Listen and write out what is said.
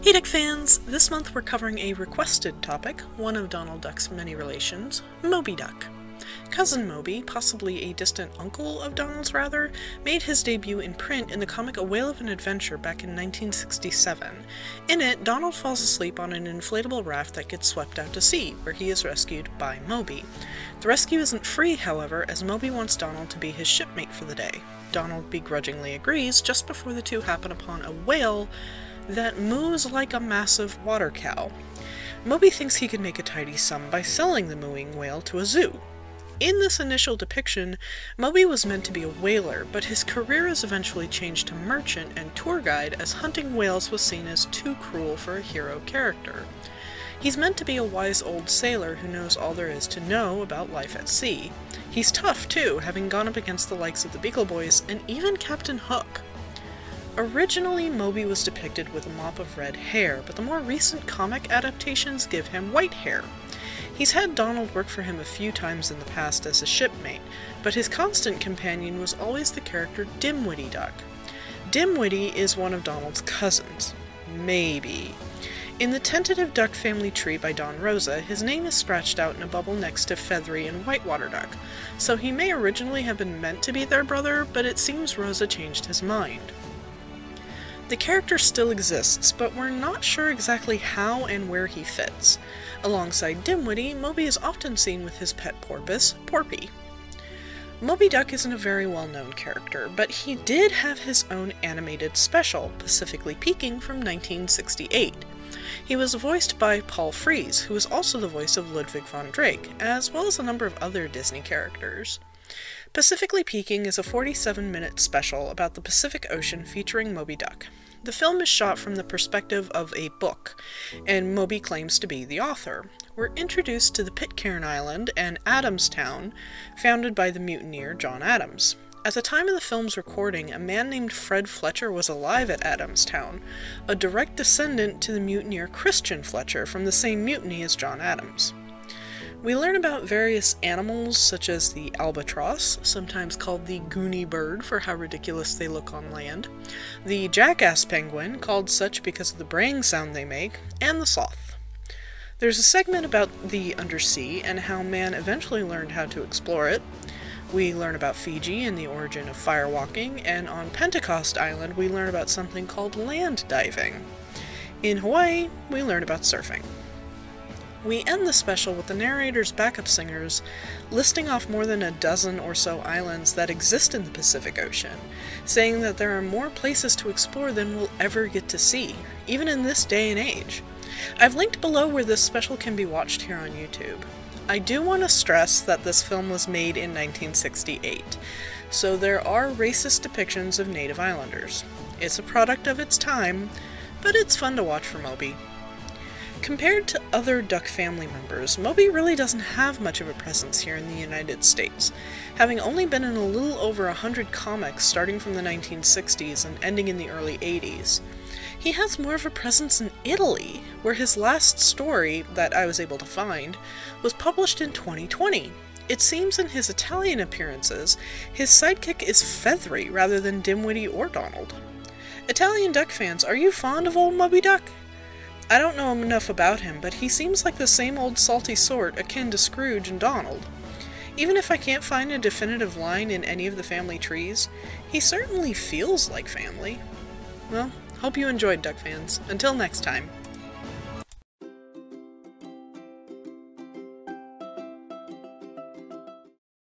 Hey Duck fans! This month we're covering a requested topic, one of Donald Duck's many relations, Moby Duck. Cousin Moby, possibly a distant uncle of Donald's rather, made his debut in print in the comic A Whale of an Adventure back in 1967. In it, Donald falls asleep on an inflatable raft that gets swept out to sea, where he is rescued by Moby. The rescue isn't free, however, as Moby wants Donald to be his shipmate for the day. Donald begrudgingly agrees just before the two happen upon a whale that moos like a massive water cow. Moby thinks he could make a tidy sum by selling the mooing whale to a zoo. In this initial depiction, Moby was meant to be a whaler, but his career is eventually changed to merchant and tour guide as hunting whales was seen as too cruel for a hero character. He's meant to be a wise old sailor who knows all there is to know about life at sea. He's tough too, having gone up against the likes of the Beagle Boys and even Captain Hook. Originally, Moby was depicted with a mop of red hair, but the more recent comic adaptations give him white hair. He's had Donald work for him a few times in the past as a shipmate, but his constant companion was always the character Dimwitty Duck. Dimwitty is one of Donald's cousins. Maybe. In the tentative duck family tree by Don Rosa, his name is scratched out in a bubble next to Feathery and Whitewater Duck, so he may originally have been meant to be their brother, but it seems Rosa changed his mind. The character still exists, but we're not sure exactly how and where he fits. Alongside Dimwitty, Moby is often seen with his pet porpoise, Porpy. Moby Duck isn't a very well-known character, but he did have his own animated special, Pacifically Peaking, from 1968. He was voiced by Paul Frees, who is also the voice of Ludwig von Drake, as well as a number of other Disney characters. Pacifically Peaking is a 47-minute special about the Pacific Ocean featuring Moby Duck. The film is shot from the perspective of a book, and Moby claims to be the author. We're introduced to the Pitcairn Island and Adamstown, founded by the mutineer John Adams. At the time of the film's recording, a man named Fred Fletcher was alive at Adamstown, a direct descendant to the mutineer Christian Fletcher from the same mutiny as John Adams. We learn about various animals, such as the albatross, sometimes called the Goonie bird for how ridiculous they look on land, the jackass penguin, called such because of the braying sound they make, and the sloth. There's a segment about the undersea and how man eventually learned how to explore it. We learn about Fiji and the origin of firewalking, and on Pentecost Island we learn about something called land diving. In Hawaii, we learn about surfing. We end the special with the narrator's backup singers listing off more than a dozen or so islands that exist in the Pacific Ocean, saying that there are more places to explore than we'll ever get to see, even in this day and age. I've linked below where this special can be watched here on YouTube. I do want to stress that this film was made in 1968, so there are racist depictions of native islanders. It's a product of its time, but it's fun to watch for Moby. Compared to other Duck family members, Moby really doesn't have much of a presence here in the United States, having only been in a little over 100 comics starting from the 1960s and ending in the early 80s. He has more of a presence in Italy, where his last story, that I was able to find, was published in 2020. It seems in his Italian appearances, his sidekick is Feathery rather than Dimwitty or Donald. Italian Duck fans, are you fond of old Moby Duck? I don't know enough about him, but he seems like the same old salty sort akin to Scrooge and Donald. Even if I can't find a definitive line in any of the family trees, he certainly feels like family. Well, hope you enjoyed, Duck fans. Until next time.